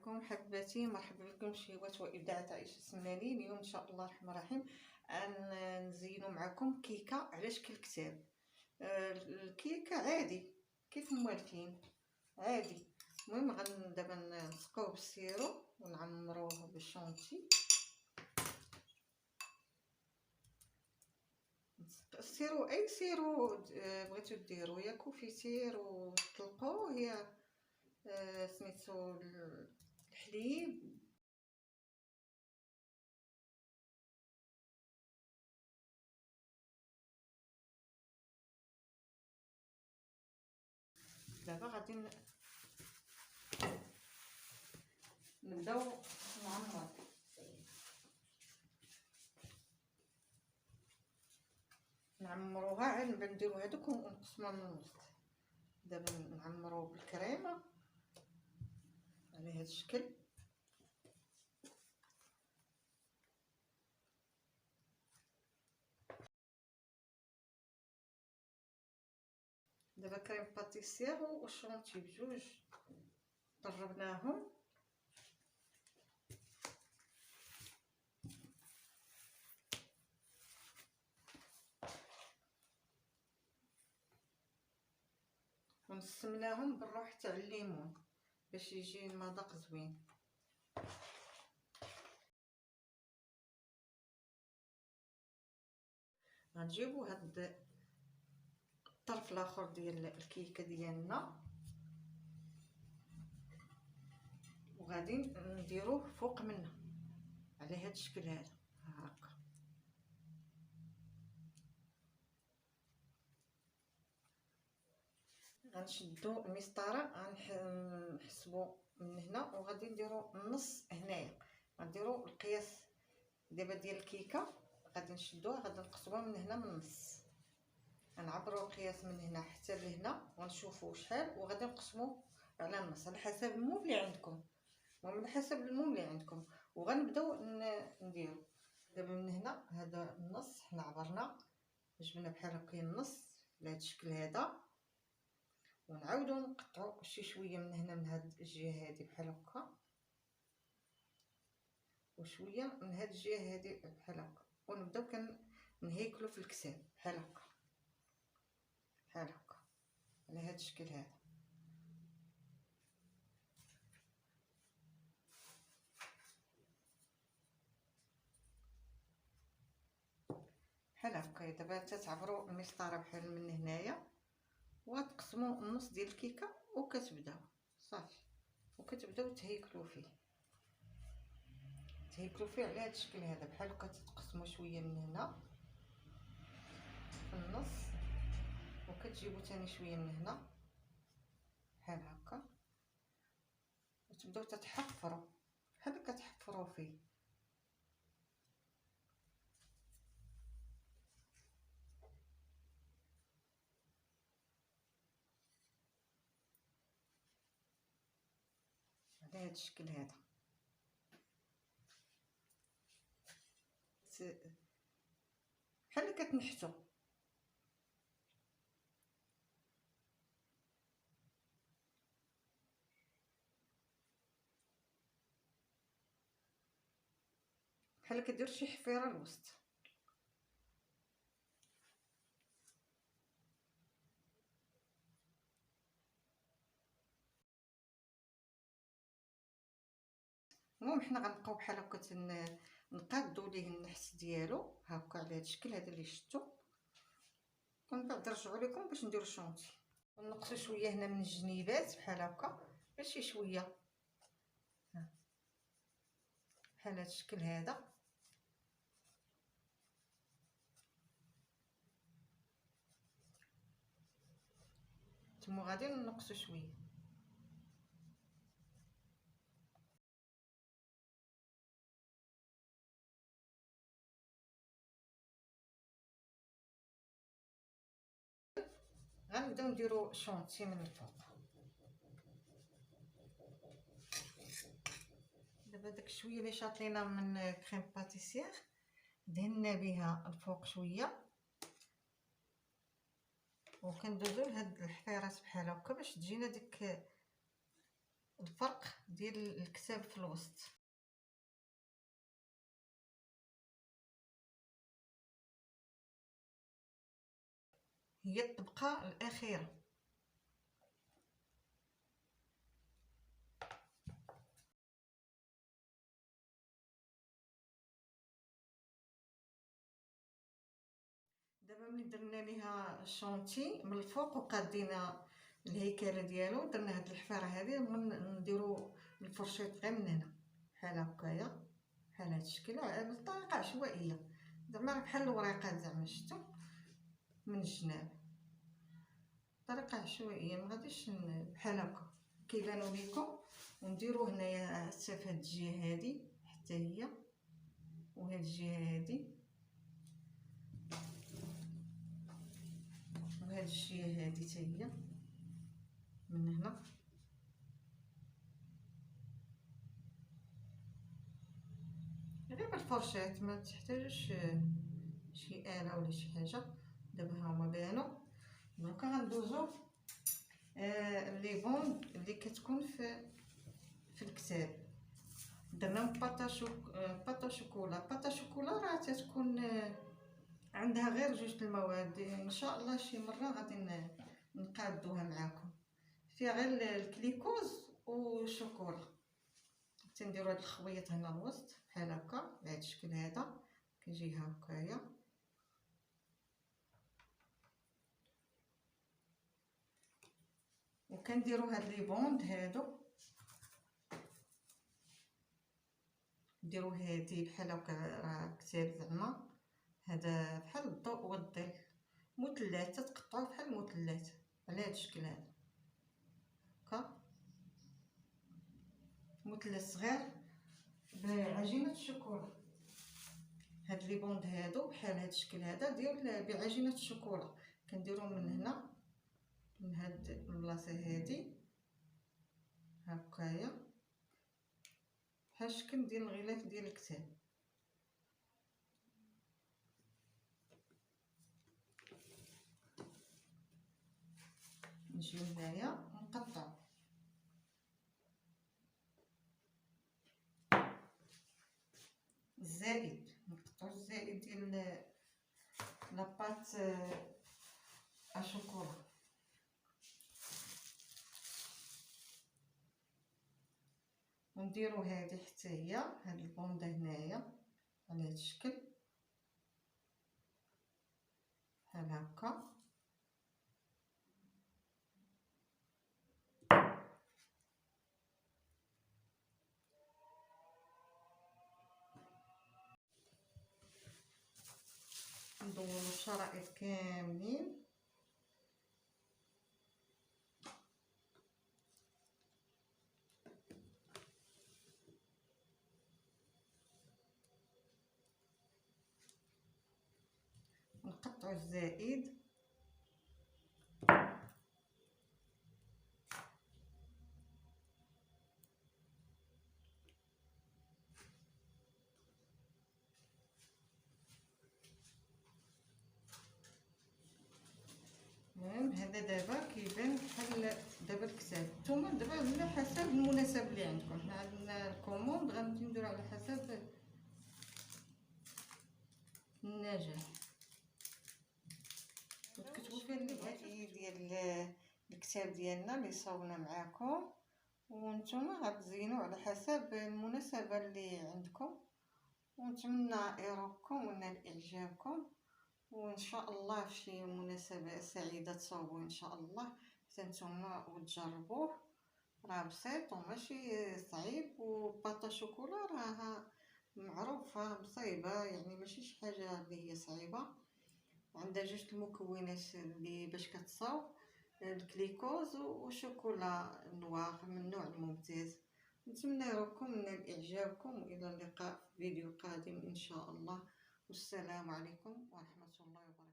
عليكم حباتي، مرحبا بكم شهوات وابداعات عائشه السماني. اليوم ان شاء الله الرحمن الرحيم نزينوا معكم كيكه على شكل كتاب. الكيكه عادي كيف موالفين عادي. المهم دابا نسقوه بالسيرو ونعمروه بالشونتي. السيرو اي سيرو بغيتو ديرو، يا كوفيتير وتطلقوه، يا سميتو الحليب. دابا غادي نبداو نعمروها، عاد نبدا نديرو هادوك ونقسموها من الوسط. دابا نعمروه بالكريمه على هذا الشكل. دابا كريم باتيسير والشونتي بجوج طربناهم. ونسمناهم بالروح تاع الليمون باش يجي المذاق زوين. غنجيبو هاد الطرف الاخر ديال الكيكه ديالنا وغادي نديروه فوق منه على هاد الشكل هذا هكا. غنشدو المسطره، غنحسبو من هنا وغادي نديرو النص هنايا. غنديرو القياس دابا ديال الكيكه، غادي نشدوها، غادي نقسموها من هنا من النص. غنعبروا القياس من هنا حتى لهنا ونشوفوا شحال، وغادي نقسموه على النص على حسب المول اللي عندكم ومن حسب المول اللي عندكم. وغنبداو نديرو دابا من هنا هذا النص حنا عبرنا جبنا بحال هكا النص لهذا الشكل هذا، ونعاودو نقطعو شي شويه من هنا من هاد الجهه هذه بحال هكا، وشويه من هاد الجهه هذه بحال هكا، ونبداو كنهيكلو في الكساب بحال هكا بحال هكا على هاد الشكل هذا. بحال هكا. دابا تتعبروا المسطره بحال من هنايا وغتقسموا النص ديال الكيكه وكتبداو صافي، وكتبداو تهيكلوا فيه على هذا الشكل هذا بحال هكا. تتقسموا شويه من هنا في النص وكتجيبوا ثاني شويه من هنا بحال هكا، وتبداو تتحفروا بحال كتحفروا فيه. على هذا الشكل هذا بحال كتنحتوا. بحال كدير شي حفيره الوسط. المهم حنا غنبقاو بحال هكا نقادو ليه النحس ديالو هكا على هذا الشكل هذا اللي شفتو، ومن بعد نرجعوا لكم باش نديرو الشونتي. ونقصوا شويه هنا من الجنيبات بحال هكا غير شي شويه بحال هذا الشكل هذا. ثم غادي نقصوا شويه. غنبداو نديرو شونتي من الفوق. دابا داك شويه اللي شاطينا من كريم باتيسير دهنا بها الفوق شويه، وكندوزو لهاد الحفيرات بحال هكا باش تجينا ديك الفرق ديال الكتاب في الوسط. هي الطبقة الأخيرة. دابا ملي درنا ليها الشونتي من الفوق وقادينا الهيكله ديالو، درنا هاد الحفاره هادي نديرو الفرشيط غير من هنا بحال هكايا، بحال هاد الشكل بطريقه عشوائيه، زعما بحال الوريقات زعما شفتو من الجناب بطريقه عشوائيه، ما غاديش بحال هكا كيبانو ليكم. ونديرو هنايا حتى في هاد الجهه هادي حتى هي، وهاد الجهه هادي، وهاد الجهه هادي حتى هي من هنا. غير بالفرشاة، ما تحتاجوش شي آلة ولا شي حاجة. دابا هما بانوا. دروكا غندوزو لي بوند اللي كتكون في الكتاب. درنا باطا شوكولا. باطا شوكولا راه تتكون عندها غير جوج المواد، ان شاء الله شي مره غادي نقادوها معاكم. فيها غير الكليكوز والشوكولا. تنديرو هاد الخويط هنا الوسط بحال هكا بهاد الشكل هذا، كيجي هكايا. وكنديرو هاد لي بوند هادو، نديرو هادي بحال هكا، راه كتاب زعما هذا بحال الضوء والظل، مثلث تتقطعو بحال المثلث على هاد الشكل هذا هكا، مثلث صغير بعجينه الشوكولا. هاد لي بوند هادو بحال هاد الشكل هذا ديال بعجينه الشوكولا، كنديرو من هنا من هاد البلاصه هادي هكايا بحال الشكل ديال الغلاف ديال الكتاب. نجيو هنايا نقطعو الزائد، نقطعو الزائد ديال لاباط اشوكولا. ونديرو هذه حتى هي، هاد البونده هنايا على هاد الشكل بحال هكا. ندورو الشرائط كاملين، نقطعو الزائد المهم هذا دابا كيبان بحال دابا الكتاب. نتوما دابا على حسب المناسب اللي عندكم، حنا عندنا الكوموند غنمشي نديرو على حسب النجاح. وتكتبوا فيه النهائي ديال الكتاب ديالنا اللي صاوبنا معاكم، وانتم غتزينوا على حسب المناسبه اللي عندكم. ونتمنى يروقكم ونال اعجابكم، وان شاء الله في شي مناسبه سعيده تصاوبوا ان شاء الله حتى نتوما وتجربوه. راه بسيط وماشي صعيب، وباطا شوكولا راها معروفه بصايبه، يعني ماشي شي حاجه اللي هي صعيبه. عندها جوج المكونات اللي باش كتصاوب، الكليكوز وشوكولا نوار من النوع الممتاز. نتمنى لكم من اعجابكم، والى اللقاء في فيديو قادم ان شاء الله، والسلام عليكم ورحمه الله وبركاته.